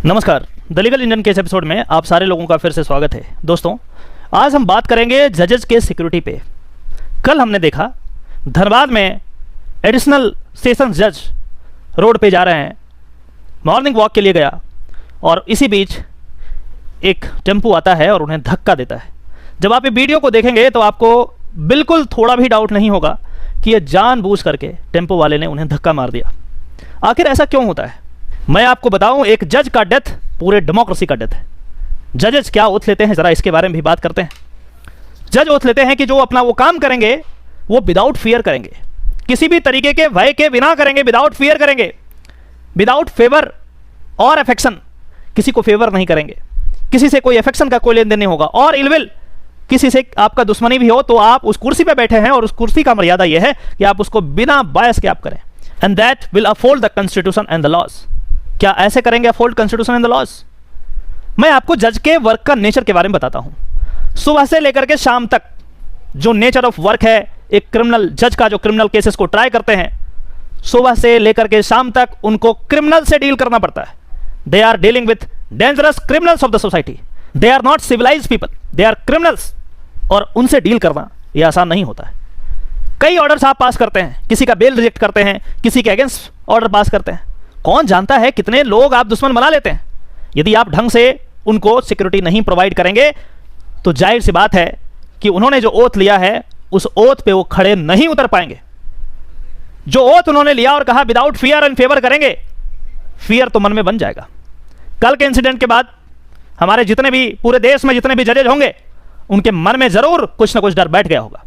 नमस्कार, the legal Indian case episode में आप सारे लोगों का फिर से स्वागत है। दोस्तों, आज हम बात करेंगे जजेस के सिक्योरिटी पे। कल हमने देखा धनबाद में एडिशनल सेशंस जज रोड पे जा रहे हैं, मॉर्निंग वॉक के लिए गया और इसी बीच एक टेम्पो आता है और उन्हें धक्का देता है। जब आप ये वीडियो को देखेंगे तो आपको बिल्कुल थोड़ा भी डाउट नहीं होगा कि ये जानबूझ करके टेम्पो वाले ने उन्हें धक्का मार दिया। आखिर ऐसा क्यों होता है? मैं आपको बताऊं, एक जज का डेथ पूरे डेमोक्रेसी का डेथ है। जजेस क्या ओथ लेते हैं, जरा इसके बारे में भी बात करते हैं। जज ओथ लेते हैं कि जो अपना वो काम करेंगे वो विदाउट फियर करेंगे, किसी भी तरीके के भय के बिना करेंगे, विदाउट फियर करेंगे, विदाउट फेवर और अफेक्शन। किसी को फेवर नहीं करेंगे, किसी से कोई अफेक्शन का कोई लेन देन नहीं होगा, और इलविल किसी से आपका दुश्मनी भी हो तो आप उस कुर्सी पे बैठे हैं और उस कुर्सी का मर्यादा यह है कि आप उसको बिना बायस के आप करें। And that will uphold the constitution and the laws. क्या ऐसे करेंगे uphold constitution and the laws? मैं आपको जज के वर्क का नेचर के बारे में बताता हूं। सुबह से लेकर के शाम तक जो नेचर ऑफ वर्क है एक क्रिमिनल जज का, जो क्रिमिनल केसेस को ट्राई करते हैं, सुबह से लेकर के शाम तक उनको क्रिमिनल से डील करना पड़ता है। They are dealing with dangerous criminals of the society. They are not civilized people, they are criminals. और उनसे डील करना यह आसान नहीं होता है। कई ऑर्डर्स आप पास करते हैं, किसी का बेल रिजेक्ट करते हैं, किसी के अगेंस्ट ऑर्डर पास करते हैं। कौन जानता है कितने लोग आप दुश्मन बना लेते हैं। यदि आप ढंग से उनको सिक्योरिटी नहीं प्रोवाइड करेंगे तो जाहिर सी बात है कि उन्होंने जो ओथ लिया है उस ओथ पे वो खड़े नहीं उतर पाएंगे। जो ओथ उन्होंने लिया और कहा विदाउट फियर एंड फेवर करेंगे, फियर तो मन में बन जाएगा। कल के इंसिडेंट के बाद हमारे जितने भी पूरे देश में जितने भी जजेज होंगे उनके मन में जरूर कुछ ना कुछ डर बैठ गया होगा,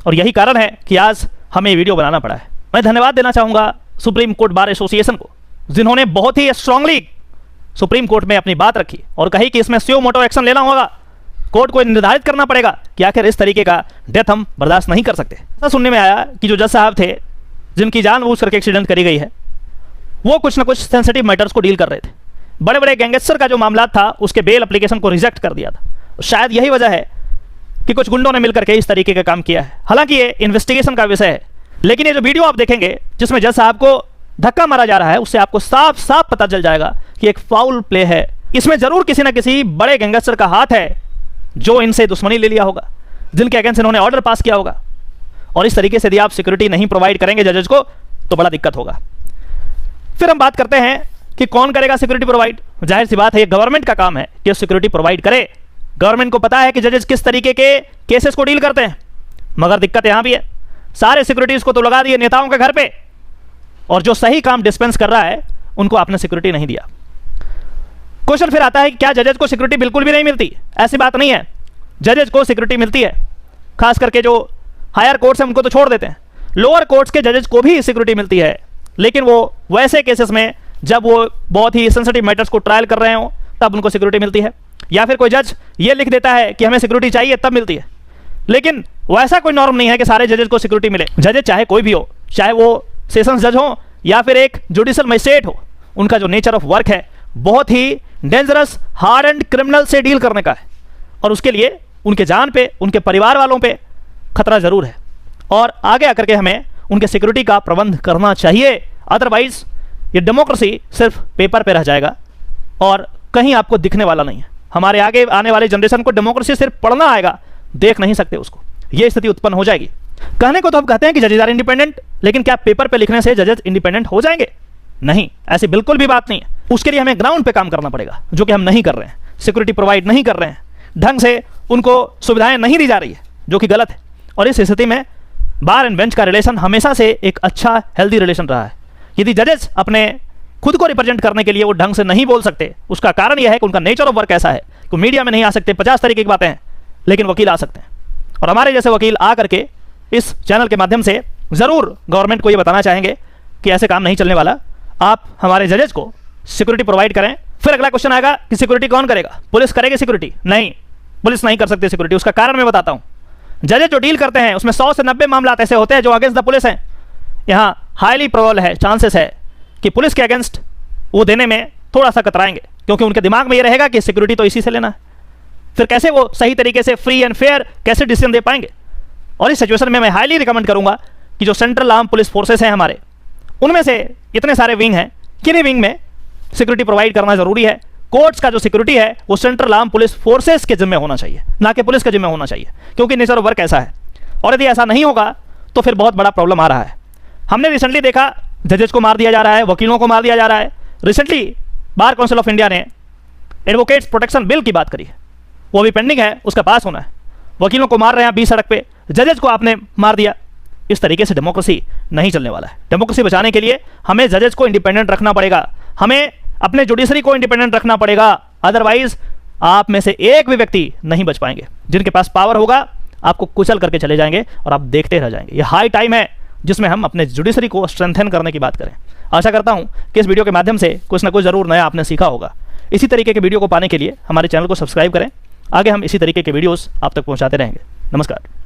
और यही कारण है कि आज हमें वीडियो बनाना पड़ा है। मैं धन्यवाद देना चाहूंगा सुप्रीम कोर्ट बार एसोसिएशन को, जिन्होंने बहुत ही स्ट्रांगली सुप्रीम कोर्ट में अपनी बात रखी और कही कि इसमें सुओ मोटो एक्शन लेना होगा। कोर्ट को निर्धारित करना पड़ेगा कि आखिर इस तरीके का डेथ हम बर्दाश्त नहीं कर सकते। ऐसा सुनने में आया कि जो जज साहब थे जिनकी जानबूझ करके एक्सीडेंट करी गई है, वो कुछ ना कुछ सेंसिटिव मैटर्स को डील कर रहे थे। बड़े बड़े गैंगस्टर का जो मामला था उसके बेल एप्लीकेशन को रिजेक्ट कर दिया था। शायद यही वजह है कि कुछ गुंडों ने मिलकर के इस तरीके का काम किया है। हालांकि ये इन्वेस्टिगेशन का विषय है, लेकिन ये जो वीडियो आप देखेंगे जिसमें जज साहब को धक्का मारा जा रहा है, उससे आपको साफ साफ पता चल जाएगा कि एक फाउल प्ले है। इसमें जरूर किसी ना किसी बड़े गैंगस्टर का हाथ है जो इनसे दुश्मनी ले लिया होगा, जिनके अगेंस्ट इन्होंने ऑर्डर पास किया होगा। और इस तरीके से यदि आप सिक्योरिटी नहीं प्रोवाइड करेंगे जजेज को तो बड़ा दिक्कत होगा। फिर हम बात करते हैं कि कौन करेगा सिक्योरिटी प्रोवाइड। जाहिर सी बात है, ये गवर्नमेंट का काम है कि सिक्योरिटी प्रोवाइड करे। गवर्नमेंट को पता है कि जजेस किस तरीके के केसेस को डील करते हैं, मगर दिक्कत यहां भी है, सारे सिक्योरिटीज को तो लगा दिए नेताओं के घर पे, और जो सही काम डिस्पेंस कर रहा है उनको आपने सिक्योरिटी नहीं दिया। क्वेश्चन फिर आता है कि क्या जजेज को सिक्योरिटी बिल्कुल भी नहीं मिलती? ऐसी बात नहीं है, जजेज को सिक्योरिटी मिलती है। खास करके जो हायर कोर्ट्स हैं उनको तो छोड़ देते हैं, लोअर कोर्ट्स के जजेज को भी सिक्योरिटी मिलती है, लेकिन वो वैसे केसेस में जब वो बहुत ही सेंसिटिव मैटर्स को ट्रायल कर रहे हो तब उनको सिक्योरिटी मिलती है। या फिर कोई जज ये लिख देता है कि हमें सिक्योरिटी चाहिए तब मिलती है, लेकिन वैसा कोई नॉर्म नहीं है कि सारे जजेज को सिक्योरिटी मिले। जजेज चाहे कोई भी हो, चाहे वो सेशंस जज हो या फिर एक जुडिशियल मजिस्ट्रेट हो, उनका जो नेचर ऑफ वर्क है बहुत ही डेंजरस हार्ड एंड क्रिमिनल से डील करने का है, और उसके लिए उनके जान पे, उनके परिवार वालों पे खतरा जरूर है, और आगे आकर के हमें उनके सिक्योरिटी का प्रबंध करना चाहिए। अदरवाइज ये डेमोक्रेसी सिर्फ पेपर पे रह जाएगा और कहीं आपको दिखने वाला नहीं है। हमारे आगे आने वाले जनरेशन को डेमोक्रेसी सिर्फ पढ़ना आएगा, देख नहीं सकते उसको। ये स्थिति उत्पन्न हो जाएगी। कहने को तो हम कहते हैं कि जजेस आर इंडिपेंडेंट, लेकिन क्या पेपर पे लिखने से जजेस इंडिपेंडेंट हो जाएंगे? नहीं, ऐसी बिल्कुल भी बात नहीं है। उसके लिए हमें ग्राउंड पे काम करना पड़ेगा, जो कि हम नहीं कर रहे हैं। सिक्योरिटी प्रोवाइड नहीं कर रहे हैं, ढंग से उनको सुविधाएं नहीं दी जा रही है, जो कि गलत है। और इस स्थिति में बार एंड बेंच का रिलेशन हमेशा से एक अच्छा हेल्दी रिलेशन रहा है। यदि जजेस अपने खुद को रिप्रेजेंट करने के लिए वो ढंग से नहीं बोल सकते, उसका कारण यह है कि उनका नेचर ऑफ वर्क ऐसा है कि मीडिया में नहीं आ सकते, 50 तरीके की बातें हैं, लेकिन वकील आ सकते हैं। और हमारे जैसे वकील आ करके इस चैनल के माध्यम से जरूर गवर्नमेंट को ये बताना चाहेंगे कि ऐसे काम नहीं चलने वाला, आप हमारे जजेस को सिक्योरिटी प्रोवाइड करें। फिर अगला क्वेश्चन आएगा कि सिक्योरिटी कौन करेगा? पुलिस करेगी सिक्योरिटी? नहीं, पुलिस नहीं कर सकती सिक्योरिटी। उसका कारण मैं बताता हूं। जजेस जो डील करते हैं उसमें 100 से 90 मामला ऐसे होते हैं जो अगेंस्ट द पुलिस हैं। यहाँ हाईली प्रोबेबल है, चांसेस है कि पुलिस के अगेंस्ट वो देने में थोड़ा सा कतराएंगे, क्योंकि उनके दिमाग में ये रहेगा कि सिक्योरिटी तो इसी से लेना है। फिर कैसे वो सही तरीके से फ्री एंड फेयर कैसे डिसीजन दे पाएंगे? और इस सिचुएशन में मैं हाईली रिकमेंड करूंगा कि जो सेंट्रल आर्म पुलिस फोर्सेस हैं हमारे, उनमें से इतने सारे विंग हैं, किन्हीं विंग में सिक्योरिटी प्रोवाइड करना जरूरी है। कोर्ट्स का जो सिक्योरिटी है वो सेंट्रल आर्म पुलिस फोर्सेस के जिम्मे होना चाहिए, ना कि पुलिस के जिम्मे होना चाहिए, क्योंकि नेचर ऑफ वर्क ऐसा है। और यदि ऐसा नहीं होगा तो फिर बहुत बड़ा प्रॉब्लम आ रहा है। हमने रिसेंटली देखा जजेस को मार दिया जा रहा है, वकीलों को मार दिया जा रहा है। Recently bar council of India ने एडवोकेट्स प्रोटेक्शन बिल की बात करी है, वो भी पेंडिंग है, उसका पास होना है। वकीलों को मार रहे हैं 20 सड़क पे, जजेस को आपने मार दिया। इस तरीके से डेमोक्रेसी नहीं चलने वाला है। डेमोक्रेसी बचाने के लिए हमें जजेस को इंडिपेंडेंट रखना पड़ेगा, हमें अपने जुडिशरी को इंडिपेंडेंट रखना पड़ेगा। अदरवाइज आप में से एक भी व्यक्ति नहीं बच पाएंगे। जिनके पास पावर होगा आपको कुचल करके चले जाएंगे और आप देखते रह जाएंगे। ये हाई टाइम है जिसमें हम अपने जुडिशरी को स्ट्रेंथन करने की बात करें। आशा करता हूं कि इस वीडियो के माध्यम से कुछ ना कुछ जरूर नया आपने सीखा होगा। इसी तरीके के वीडियो को पाने के लिए हमारे चैनल को सब्सक्राइब करें। आगे हम इसी तरीके के वीडियोस आप तक पहुंचाते रहेंगे। नमस्कार।